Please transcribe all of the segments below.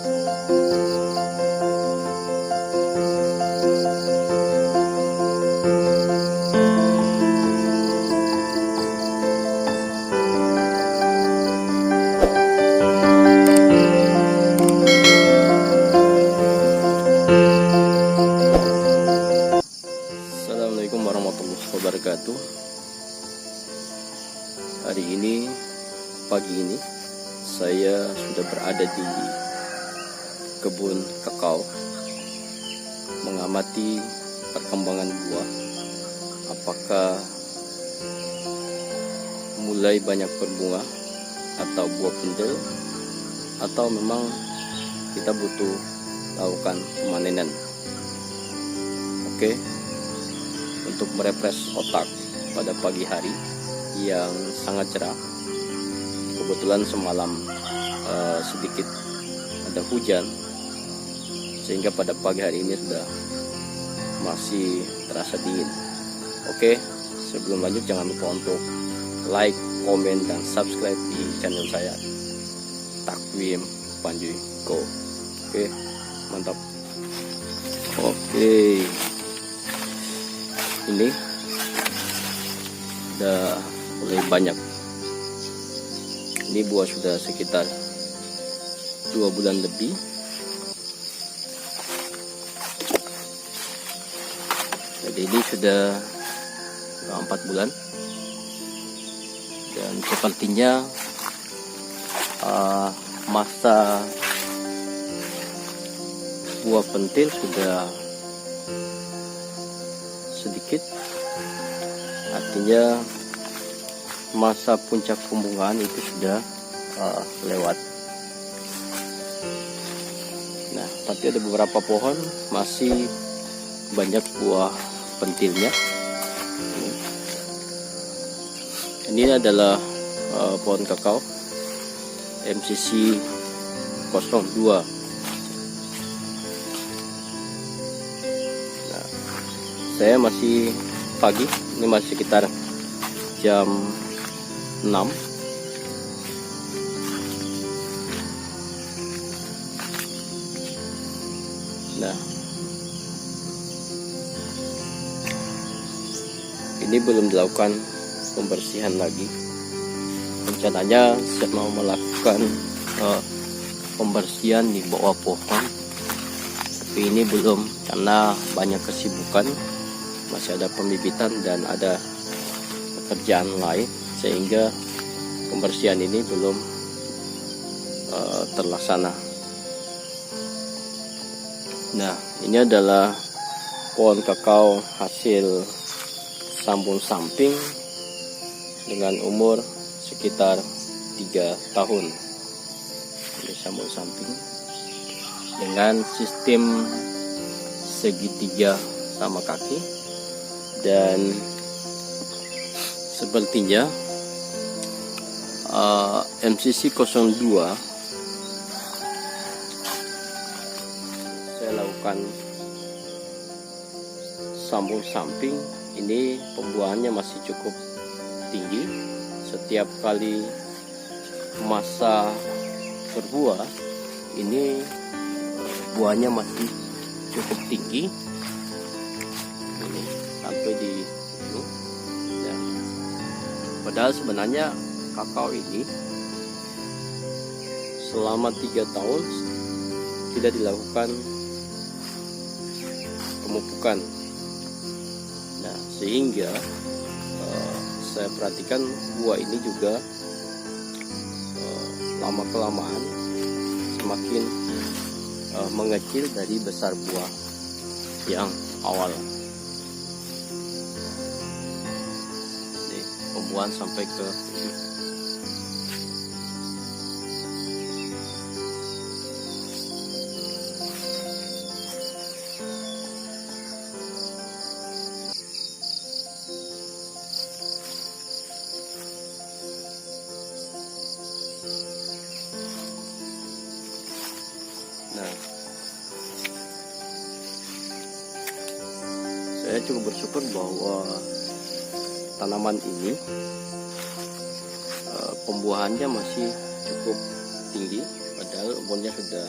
Assalamualaikum warahmatullahi wabarakatuh. Hari ini, pagi ini, saya sudah berada di kebun kakao, mengamati perkembangan buah. Apakah mulai banyak berbunga atau buah pentil, atau memang kita butuh lakukan pemanenan. Oke. Untuk merefresh otak pada pagi hari yang sangat cerah. Kebetulan semalam sedikit ada hujan, sehingga pada pagi hari ini sudah masih terasa dingin. Oke, sebelum lanjut jangan lupa untuk like, komen, dan subscribe di channel saya, Takwim Panjuy Go. Oke, mantap. Oke, ini udah mulai banyak. Ini buah sudah sekitar 2 bulan lebih. Jadi ini sudah 4 bulan. Dan sepertinya masa buah pentil sudah sedikit, artinya masa puncak pembungaan itu sudah lewat. Nah, tapi ada beberapa pohon masih banyak buah pentilnya. Ini adalah pohon kakao MCC 02. Saya masih pagi, ini masih sekitar jam 6. Nah, ini belum dilakukan pembersihan lagi. Rencananya saya mau melakukan pembersihan di bawah pohon, tapi ini belum karena banyak kesibukan. Masih ada pembibitan dan ada pekerjaan lain, sehingga pembersihan ini belum terlaksana. Nah, ini adalah pohon kakao hasil sambung samping dengan umur sekitar 3 tahun. Ini sambung samping dengan sistem segitiga sama kaki. Dan sepertinya MCC 02 saya lakukan sambung samping. Ini pembuahannya masih cukup tinggi. Setiap kali masa berbuah, ini buahnya masih cukup tinggi. Sampai di ujung. Dan padahal sebenarnya kakao ini selama 3 tahun tidak dilakukan pemupukan. Nah, sehingga saya perhatikan buah ini juga lama kelamaan semakin mengecil dari besar buah yang awal. Pembuahan sampai ke Nah, saya cukup bersyukur bahwa tanaman ini pembuahannya masih cukup tinggi, padahal umurnya sudah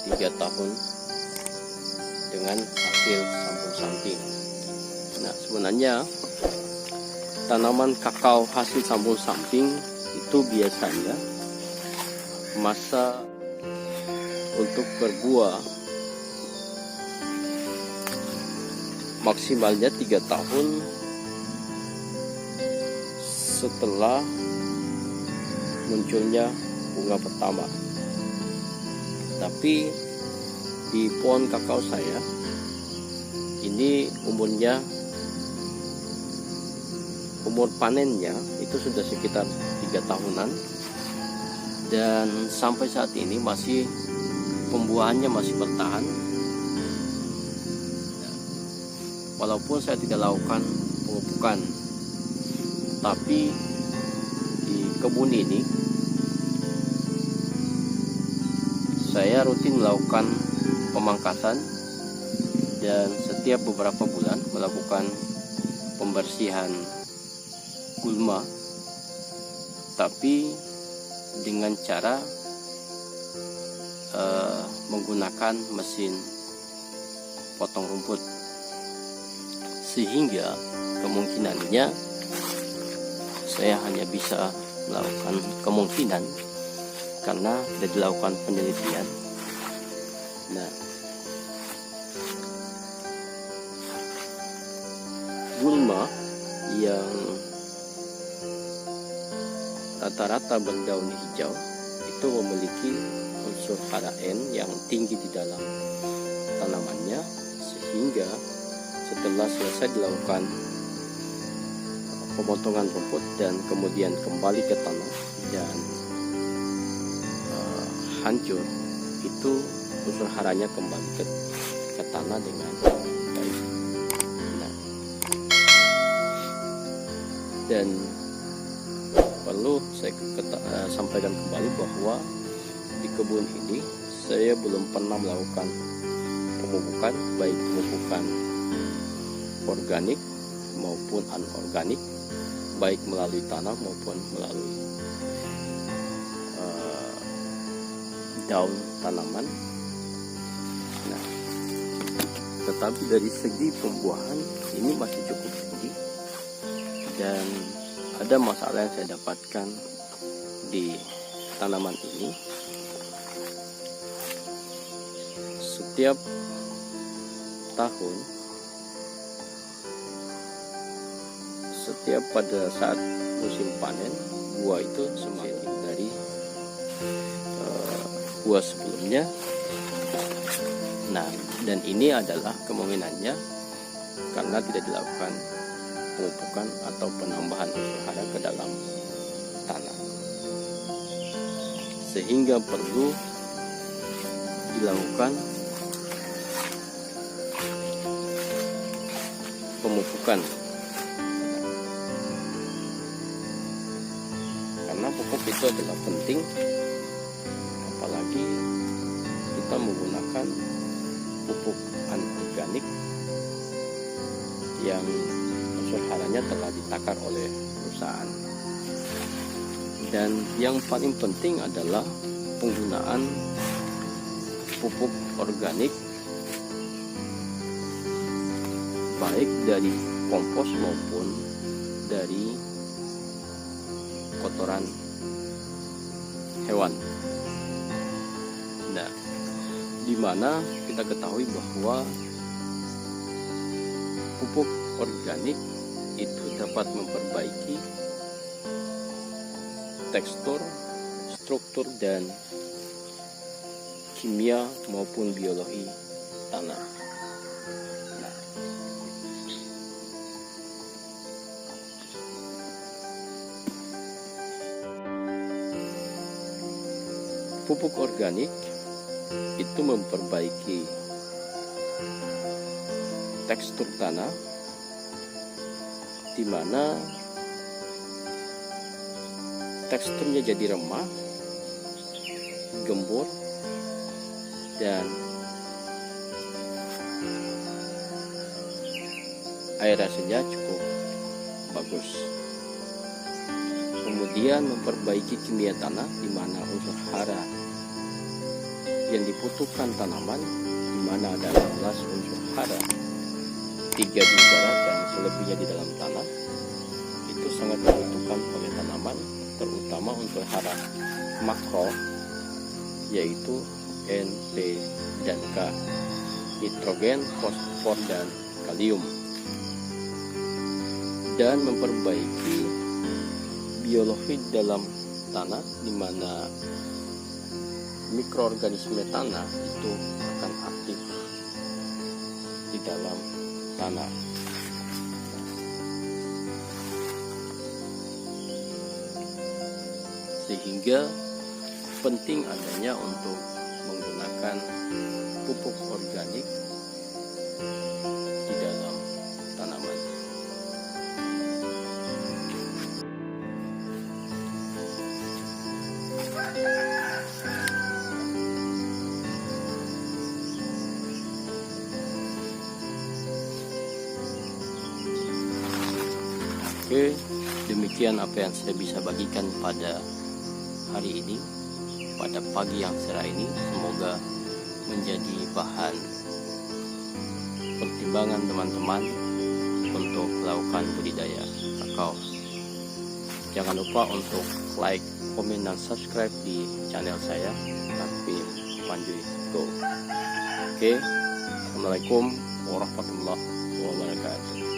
3 tahun dengan hasil sambung samping. Nah, sebenarnya tanaman kakao hasil sambung samping itu biasanya masa untuk berbuah maksimalnya 3 tahun setelah munculnya bunga pertama. Tapi di pohon kakao saya ini umur panennya itu sudah sekitar 3 tahunan, dan sampai saat ini masih pembuahannya masih bertahan. Walaupun saya tidak lakukan pemupukan, tapi di kebun ini saya rutin melakukan pemangkasan dan setiap beberapa bulan melakukan pembersihan gulma, tapi dengan cara menggunakan mesin potong rumput, sehingga kemungkinannya saya hanya bisa melakukan kemungkinan karena tidak dilakukan penelitian. Nah, gulma yang rata-rata berdaun hijau itu memiliki unsur hara N yang tinggi di dalam tanamannya, sehingga setelah selesai dilakukan pemotongan rumput dan kemudian kembali ke tanah dan hancur, itu unsur haranya kembali ke tanah dengan baik. Nah, dan perlu saya sampaikan kembali bahwa di kebun ini saya belum pernah melakukan pemupukan, baik pemupukan organik maupun anorganik, baik melalui tanah maupun melalui daun tanaman. Nah, tetapi dari segi pembuahan ini masih cukup tinggi, dan ada masalah yang saya dapatkan di tanaman ini. Setiap tahun, setiap pada saat musim panen, buah itu semakin dari buah sebelumnya. Nah, dan ini adalah kemungkinannya karena tidak dilakukan pemupukan atau penambahan unsur hara ke dalam tanah, sehingga perlu dilakukan pemupukan, karena pupuk itu adalah penting, apalagi kita menggunakan pupuk anorganik yang unsur haranya telah ditakar oleh perusahaan. Dan yang paling penting adalah penggunaan pupuk organik, baik dari kompos maupun dari kotoran hewan. Nah, di mana kita ketahui bahwa pupuk organik itu dapat memperbaiki tekstur, struktur, dan kimia maupun biologi tanah. Nah, pupuk organik itu memperbaiki tekstur tanah, di mana teksturnya jadi remah, gembur, dan aerasinya cukup bagus. Kemudian memperbaiki kimia tanah, di mana unsur hara yang dibutuhkan tanaman, di mana ada 16 unsur hara, 3 di udara dan selebihnya di dalam tanah, itu sangat dibutuhkan oleh tanaman, terutama unsur hara makro, yaitu N, P, dan K, nitrogen, fosfor, dan kalium, dan memperbaiki biologi dalam tanah, di mana mikroorganisme tanah itu akan aktif di dalam tanah. Sehingga penting adanya untuk menggunakan pupuk organik di dalam tanaman. Oke, demikian apa yang saya bisa bagikan pada hari ini, pada pagi yang cerah ini. Semoga menjadi bahan pertimbangan teman-teman untuk melakukan budidaya kakao. Jangan lupa untuk like, komen, dan subscribe di channel saya, Takvim Panjui Go. Oke, Assalamualaikum warahmatullahi wabarakatuh.